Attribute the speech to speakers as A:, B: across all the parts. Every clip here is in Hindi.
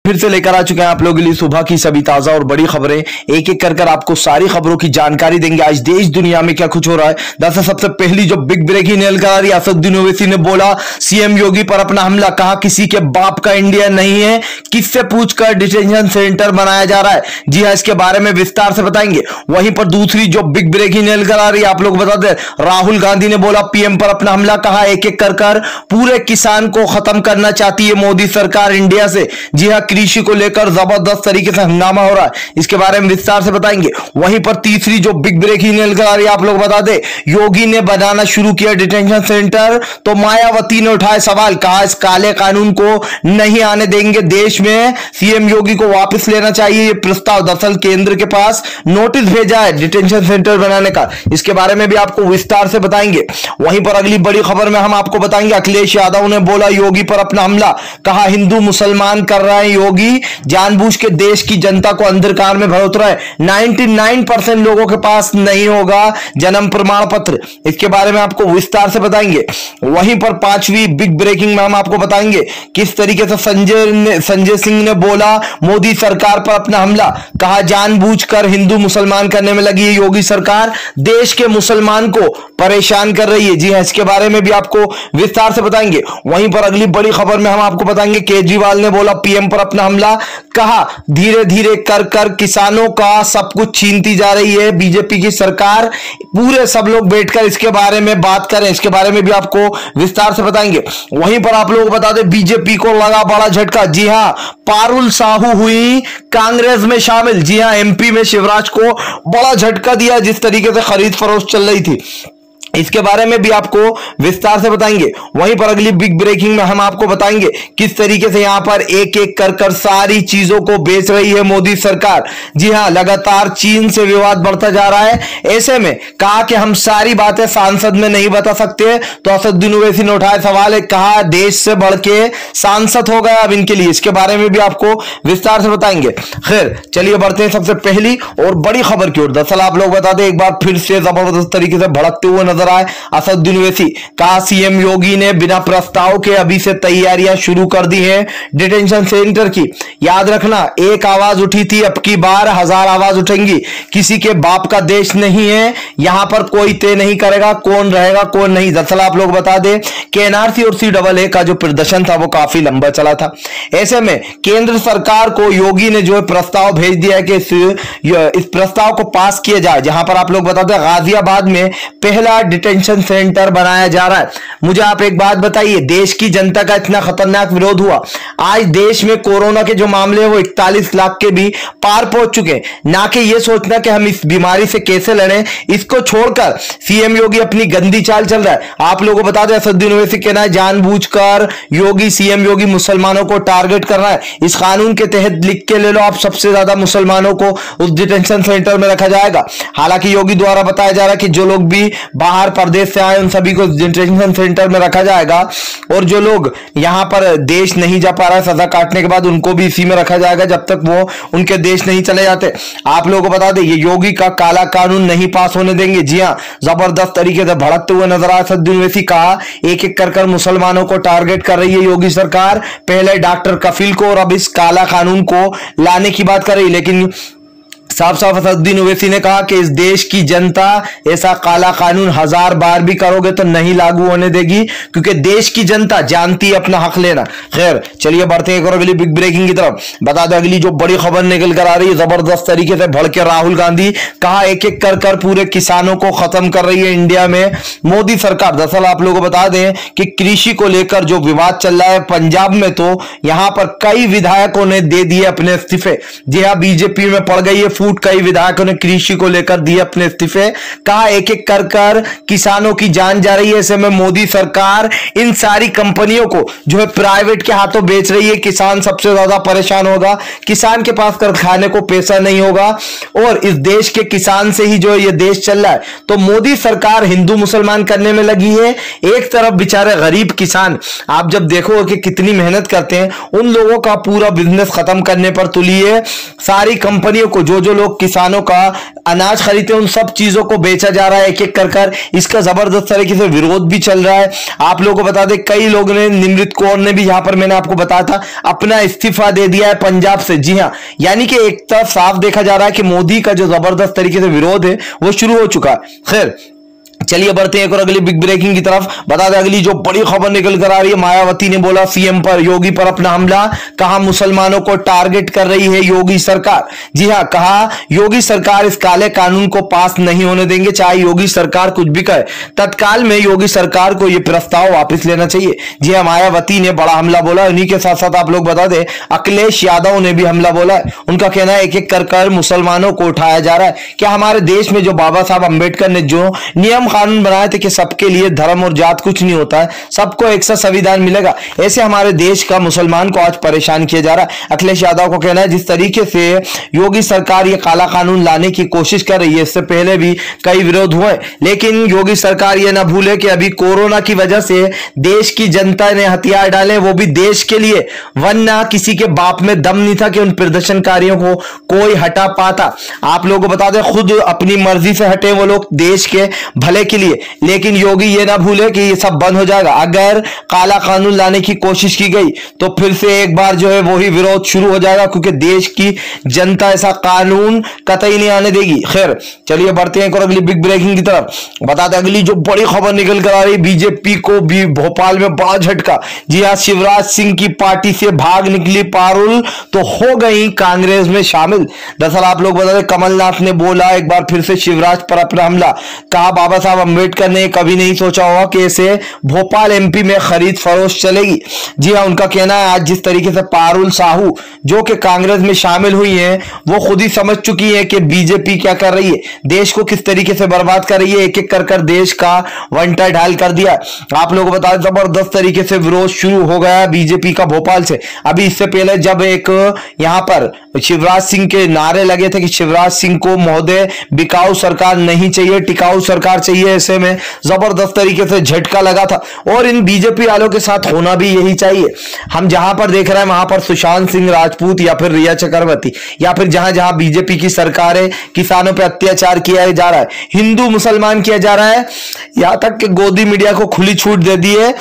A: फिर से लेकर आ चुके हैं आप लोगों के लिए सुबह की सभी ताजा और बड़ी खबरें। एक एक कर आपको सारी खबरों की जानकारी देंगे। आज देश दुनिया में क्या कुछ हो रहा है। दरअसल सबसे पहली जो बिग ब्रेकिंग निकल कर आ रही है, असदुद्दीन ओवैसी ने बोला सीएम योगी पर अपना हमला, कहा किसी के बाप का इंडिया नहीं है, किससे पूछकर डिटेंशन सेंटर बनाया जा रहा है। जी हां, इसके बारे में विस्तार से बताएंगे। वहीं पर दूसरी जो बिग ब्रेकिंग निकल कर आ रही है, आप लोग बता दें, राहुल गांधी ने बोला पीएम पर अपना हमला, कहा एक एक कर पूरे किसान को खत्म करना चाहती है मोदी सरकार इंडिया से। जी हां, कृषि को लेकर जबरदस्त तरीके से हंगामा हो रहा है, इसके बारे में विस्तार से बताएंगे। वहीं पर तीसरी जो बिग ब्रेकिंग निकल आ रही है, आप लोग बता दें, योगी ने बनाना शुरू किया डिटेंशन सेंटर, तो मायावती ने उठाए सवाल, कहा इस काले कानून को नहीं आने देंगे देश में, सीएम योगी को वापस लेना चाहिए ये प्रस्ताव। दरअसल केंद्र के पास नोटिस भेजा है डिटेंशन सेंटर बनाने का, इसके बारे में भी आपको विस्तार से बताएंगे। वहीं पर अगली बड़ी खबर में हम आपको बताएंगे, अखिलेश यादव ने बोला योगी पर अपना हमला, कहा हिंदू मुसलमान कर रहे हैं योगी, जानबूझ के देश की जनता को अंधकार में भरोसा है। 99% लोगों के पास नहीं होगा जन्म प्रमाण पत्र, इसके बारे में आपको विस्तार से बताएंगे। वहीं पर पांचवी बिग ब्रेकिंग में हम आपको बताएंगे किस तरीके से संजय सिंह ने बोला मोदी सरकार पर अपना हमला, कहा जानबूझकर हिंदू मुसलमान करने में लगी है योगी सरकार, देश के मुसलमान को परेशान कर रही है। जी हां, इसके बारे में भी आपको विस्तार से बताएंगे। वहीं पर अगली बड़ी खबर में हम आपको बताएंगे, केजरीवाल ने बोला पीएम पर अपना हमला, कहा धीरे धीरे कर किसानों का सब कुछ छीनती जा रही है बीजेपी की सरकार। पूरे सब लोग बैठकर इसके बारे में बात करें, इसके बारे में भी आपको विस्तार से बताएंगे। वहीं पर आप लोग बता दें, बीजेपी को लगा बड़ा झटका। जी हां, पारुल साहू हुई कांग्रेस में शामिल। जी हां, एमपी में शिवराज को बड़ा झटका दिया जिस तरीके से खरीद फरोख्त चल रही थी, इसके बारे में भी आपको विस्तार से बताएंगे। वहीं पर अगली बिग ब्रेकिंग में हम आपको बताएंगे किस तरीके से यहां पर एक एक कर सारी चीजों को बेच रही है मोदी सरकार। जी हां, लगातार चीन से विवाद बढ़ता जा रहा है, ऐसे में कहा कि हम सारी बातें सांसद में नहीं बता सकते, तो असदुद्दीन ओवैसी ने उठाया सवाल है, कहा देश से बढ़ के सांसद हो गया अब इनके लिए, इसके बारे में भी आपको विस्तार से बताएंगे। खैर चलिए बढ़ते हैं सबसे पहली और बड़ी खबर की ओर। दरअसल आप लोग बता दें, एक बार फिर से जबरदस्त तरीके से भड़कते हुए नजर आए असदुद्दीन ओवैसी, कहा सीएम योगी ने बिना प्रस्ताव के अभी से तैयारियां शुरू कर दी हैं डिटेंशन सेंटर की। याद रखना, एक आवाज उठी थी, अब की बार 1000 आवाज उठेंगी। किसी के बाप का देश नहीं है, यहां पर कोई तय नहीं करेगा कौन रहेगा कौन नहीं। दरअसल आप लोग बता दें कि एनआरसी और CAA का जो प्रदर्शन था वो काफी लंबा चला था, ऐसे में केंद्र सरकार को योगी ने जो प्रस्ताव भेज दिया है कि इस प्रस्ताव को पास किया जाए, जहां पर आप लोग बता दें गाजियाबाद में पहला डिटेंशन सेंटर बनाया जा रहा है। मुझे आप एक बात बताइए, देश की जनता का इतना खतरनाक विरोध हुआ, आज देश में कोरोना के जो मामले हैं वो 41 लाख के भी पार पहुंच चुके हैं। ना कि ये सोचना कि हम इस बीमारी से कैसे लड़ें, इसको छोड़कर सीएम योगी अपनी गंदी चाल चल रहा है। आप लोगों को बता दें, असदुद्दीन ओवैसी कहना है जानबूझकर सीएम योगी मुसलमानों को टारगेट कर रहा है। इस कानून के तहत लिख के ले लो, आप सबसे ज्यादा मुसलमानों को उस डिटेंशन सेंटर में रखा जाएगा। हालांकि योगी द्वारा बताया जा रहा है कि जो लोग भी बाहर प्रदेश से आए उन सभी को डिटेंशन सेंटर में रखा जाएगा, और जो लोग यहां पर देश नहीं जा पा रहा है सजा काटने के बाद उनको भी इसी में रखा जाएगा जब तक वो उनके देश नहीं चले जाते। आप लोगों को बता दें, ये योगी का काला कानून नहीं पास होने देंगे। जी हां, जबरदस्त तरीके से भड़कते हुए नजर आ असदुद्दीन ओवैसी, कहा एक एक कर मुसलमानों को टारगेट कर रही है योगी सरकार। पहले डॉक्टर कफील को और अब इस काला कानून को लाने की बात कर रही, लेकिन साफ साफ असदुद्दीन ओवैसी ने कहा कि इस देश की जनता ऐसा काला कानून 1000 बार भी करोगे तो नहीं लागू होने देगी, क्योंकि देश की जनता जानती है अपना हक लेना। खैर चलिए बढ़ते हैं अगली बिग ब्रेकिंग की तरफ। बता दें अगली जो बड़ी खबर निकल कर आ रही है, जबरदस्त तरीके से भड़के राहुल गांधी, कहा एक एक कर पूरे किसानों को खत्म कर रही है इंडिया में मोदी सरकार। दरअसल आप लोगों को बता दें कि कृषि को लेकर जो विवाद चल रहा है पंजाब में, तो यहां पर कई विधायकों ने दे दिए अपने इस्तीफे। जी हां, बीजेपी में पड़ गई है कई विधायकों ने कृषि को लेकर दिए अपने इस्तीफे, कहा एक एक कर किसानों की जान जा रही है। ऐसे में मोदी सरकार इन सारी कंपनियों को जो है प्राइवेट के हाथों बेच रही है, किसान सबसे ज्यादा परेशान होगा, किसान के पास कर खाने को पैसा नहीं होगा, और इस देश के किसान से ही जो ये देश चल रहा है। तो मोदी सरकार हिंदू मुसलमान करने में लगी है। एक तरफ बेचारे गरीब किसान, आप जब देखो कि कितनी मेहनत करते हैं, उन लोगों का पूरा बिजनेस खत्म करने पर तुली है। सारी कंपनियों को जो जो लोग किसानों का अनाज खरीदते हैं उन सब चीजों को बेचा जा रहा है एक एक कर। इसका जबरदस्त तरीके से विरोध भी चल रहा है। आप लोगों को बता दें कई लोगों ने, निमृत कौर ने भी यहां पर मैंने आपको बताया था अपना इस्तीफा दे दिया है पंजाब से। जी हां, यानी कि एक तरफ साफ देखा जा रहा है कि मोदी का जो जबरदस्त तरीके से विरोध है वो शुरू हो चुका है। खैर चलिए बढ़ते हैं एक और अगली बिग ब्रेकिंग की तरफ। बता दें अगली जो बड़ी खबर निकल कर आ रही है, मायावती ने बोला सीएम पर, योगी पर अपना हमला, कहा मुसलमानों को टारगेट कर रही है योगी सरकार। जी हां, कहा योगी सरकार इस काले कानून को पास नहीं होने देंगे, चाहे योगी सरकार कुछ भी कहे। तत्काल में योगी सरकार को यह प्रस्ताव वापस लेना चाहिए। जी हां, मायावती ने बड़ा हमला बोला। इन्हीं के साथ साथ आप लोग बता दें अखिलेश यादव ने भी हमला बोला है। उनका कहना है एक एक कर मुसलमानों को उठाया जा रहा है। क्या हमारे देश में जो बाबा साहब अंबेडकर ने जो नियम कानून बनाए थे कि सबके लिए धर्म और जात कुछ नहीं होता है, सबको एक सा संविधान मिलेगा, ऐसे हमारे देश का मुसलमान को आज परेशान किया जा रहा है। अखिलेश यादव को कहना है जिस तरीके से योगी सरकार ये काला कानून लाने की कोशिश कर रही है, इससे पहले भी कई विरोध हुए, लेकिन योगी सरकार ये ना भूले कि अभी कोरोना की वजह से देश की जनता ने हथियार डाले, वो भी देश के लिए, वरना किसी के बाप में दम नहीं था कि उन प्रदर्शनकारियों को कोई हटा पाता। आप लोगों को बता दें खुद अपनी मर्जी से हटे वो लोग देश के भले के लिए, लेकिन योगी ये ना भूले कि ये सब बंद हो जाएगा। अगर काला कानून लाने की कोशिश की गई तो फिर से एक बार जो है वही विरोध शुरू हो जाएगा, क्योंकि देश की जनता ऐसा कानून कतई नहीं आने देगी। खैर चलिए बढ़ते हैं और अगली बिग ब्रेकिंग की तरफ। बताते अगली जो बड़ी खबर निकल कर आ रही, बीजेपी को भी भोपाल में बड़ा झटका। जी हां, शिवराज सिंह की पार्टी से भाग निकली पारुल तो हो गई कांग्रेस में शामिल। दरअसल आप लोग बता दें कमलनाथ ने बोला एक बार फिर से शिवराज पर अपना हमला, कहा बाबा साहब अंबेडकर ने कभी नहीं सोचा होगा कि ऐसे भोपाल एमपी में खरीद फरोख्त चलेगी। जी हां, उनका कहना है आज जिस तरीके से पारुल साहू जो कि कांग्रेस में शामिल हुई हैं, वो खुद ही समझ चुकी है कि बीजेपी क्या कर रही है, देश को किस तरीके से बर्बाद कर रही है, एक एक कर देश का वंटा ढाल कर दिया। आप लोगों को बता दें जबरदस्त तरीके से विरोध शुरू हो गया बीजेपी का भोपाल से। अभी इससे पहले जब एक यहां पर शिवराज सिंह के नारे लगे थे कि शिवराज सिंह को महोदय बिकाऊ सरकार नहीं चाहिए, टिकाऊ सरकार चाहिए, ऐसे में जबरदस्त तरीके से झटका लगा था। और इन बीजेपी वालों के साथ होना भी यही चाहिए। हम जहां पर देख रहे हैं वहां पर सुशांत सिंह राजपूत या फिर रिया चक्रवर्ती या फिर जहां जहां बीजेपी की सरकार है, किसानों पर अत्याचार किया जा रहा है, हिंदू मुसलमान किया जा रहा है, यहां तक कि गोदी मीडिया को खुली छूट दे दी है,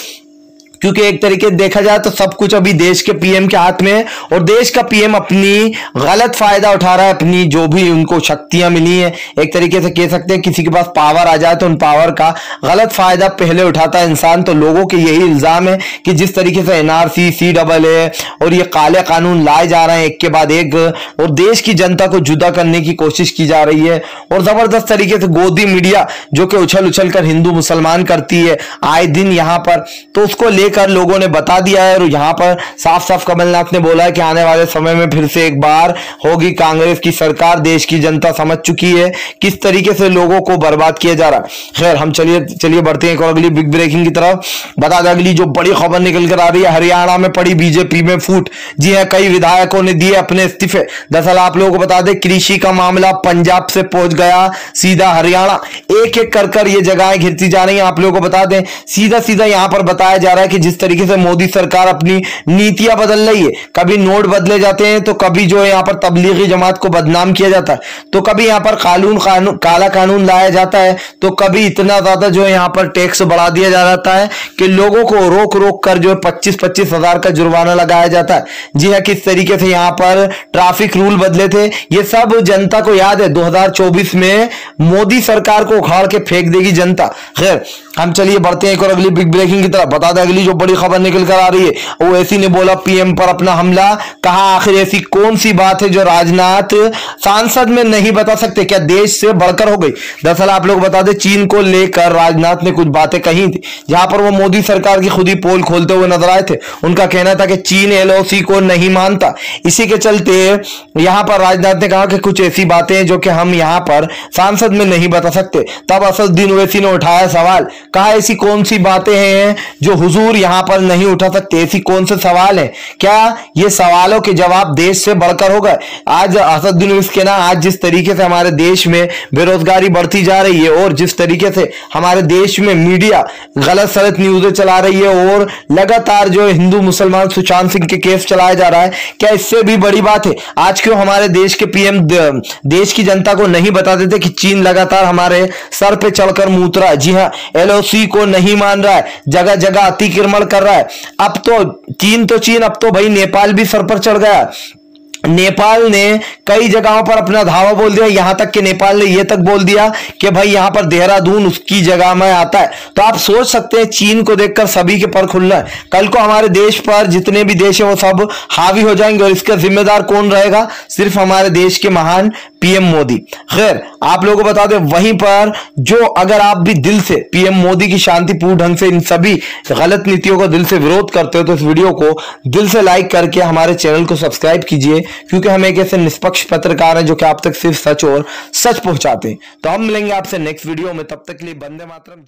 A: क्योंकि एक तरीके से देखा जाए तो सब कुछ अभी देश के पीएम के हाथ में है और देश का पीएम अपनी गलत फायदा उठा रहा है, अपनी जो भी उनको शक्तियां मिली है, एक तरीके से कह सकते हैं किसी के पास पावर आ जाए तो उन पावर का गलत फायदा पहले उठाता है इंसान। तो लोगों के यही इल्जाम है कि जिस तरीके से एनआरसी, CAA और ये काले कानून लाए जा रहे हैं एक के बाद एक, और देश की जनता को जुदा करने की कोशिश की जा रही है, और जबरदस्त तरीके से गोदी मीडिया जो कि उछल उछल कर हिंदू मुसलमान करती है आए दिन यहां पर, तो उसको कर लोगों ने बता दिया है। और यहां पर साफ साफ कमलनाथ ने बोला है कि आने वाले समय में फिर से एक बार होगी कांग्रेस की सरकार। देश की जनता समझ चुकी है किस तरीके से लोगों को बर्बाद किया जा रहा है। खैर हम चलिए बढ़ते हैं और अगली बिग ब्रेकिंग की तरफ। बता दें अगली जो बड़ी खबर निकल कर आ रही है, हरियाणा में पड़ी बीजेपी में फूट। जी हां, कई विधायकों ने दिए अपने इस्तीफे। दरअसल आप लोगों को बता दें कृषि का मामला पंजाब से पहुंच गया सीधा हरियाणा, एक एक कर ये जगहें घिरती जा रही है। आप लोगों को बता दें सीधा यहां पर बताया जा रहा है कि जिस तरीके से मोदी सरकार अपनी नीतियां बदल रही है, कभी नोट बदले जाते हैं तो कभी जो है यहां पर तबलीगी जमात को बदनाम किया जाता है, तो कभी यहां पर काला कानून लाया जाता है, तो कभी इतना ज्यादा जो है यहां पर टैक्स बढ़ा दिया जाता है कि लोगों को रोक कर जो है 25-25 हजार का जुर्माना लगाया जाता है। जी हां, किस तरीके से यहां पर ट्रैफिक रूल बदले थे ये सब जनता को याद है। 2024 में मोदी सरकार को उखाड़ के फेंक देगी जनता। खैर हम चलिए बढ़ते हैं और अगली बिग ब्रेकिंग की तरफ। बता दें अगली जो बड़ी खबर निकल कर आ रही है, ओवैसी ने बोला पीएम पर अपना हमला, कहा आखिर ऐसी कौन सी बात है जो राजनाथ सांसद में नहीं बता सकते, क्या देश से बढ़कर हो गई। दरअसल आप लोग बता दें चीन को लेकर राजनाथ ने कुछ बातें कही थी, जहां पर वो मोदी सरकार की खुद ही पोल खोलते हुए नजर आए थे। उनका कहना था कि चीन LOC को नहीं मानता, इसी के चलते यहां पर राजनाथ ने कहा कि कुछ ऐसी बातें हैं जो कि हम यहां पर सांसद में नहीं बता सकते। तब असदुद्दीन ओवैसी ने उठाया सवाल, कहा ऐसी कौन सी बातें हैं जो हुजूर यहां पर नहीं उठा सकते। ऐसी कौन से सवाल है? क्या ये सवालों के जवाब देश से बढ़कर हो गए? आज असदुद्दीन ओवैसी ना, आज जिस तरीके से हमारे देश में बेरोजगारी बढ़ती जा रही है और जिस तरीके से हमारे देश में मीडिया गलत सलत न्यूज़ें चला रही है और लगातार जो हिंदू मुसलमान सुशांत सिंह के केस चलाया जा रहा है, क्या इससे भी बड़ी बात है? आज क्यों हमारे देश के पीएम देश की जनता को नहीं बता देते कि चीन लगातार हमारे सर पे चढ़कर मूत रहा है? जी हां, एलओसी को नहीं मान रहा है, जगह जगह अतिक्रमण कर रहा है। अब तो चीन, अब तो भाई नेपाल भी सर पर चढ़ गया। नेपाल ने कई जगहों पर अपना धावा बोल दिया, यहां तक कि नेपाल ने यह तक बोल दिया कि भाई यहां पर देहरादून उसकी जगह में आता है। तो आप सोच सकते हैं चीन को देखकर सभी के पर खुल रहा है। कल को हमारे देश पर जितने भी देश है वो सब हावी हो जाएंगे और इसका जिम्मेदार कौन रहेगा? सिर्फ हमारे देश के महान पीएम मोदी। खैर, आप लोगों को बता दें, वहीं पर जो अगर आप भी दिल से पीएम मोदी की शांतिपूर्ण ढंग से इन सभी गलत नीतियों का दिल से विरोध करते हो तो इस वीडियो को दिल से लाइक करके हमारे चैनल को सब्सक्राइब कीजिए, क्योंकि हम एक ऐसे निष्पक्ष पत्रकार हैं जो कि आप तक सिर्फ सच और सच पहुंचाते हैं। तो हम मिलेंगे आपसे नेक्स्ट वीडियो में, तब तक के लिए वंदे मातरम।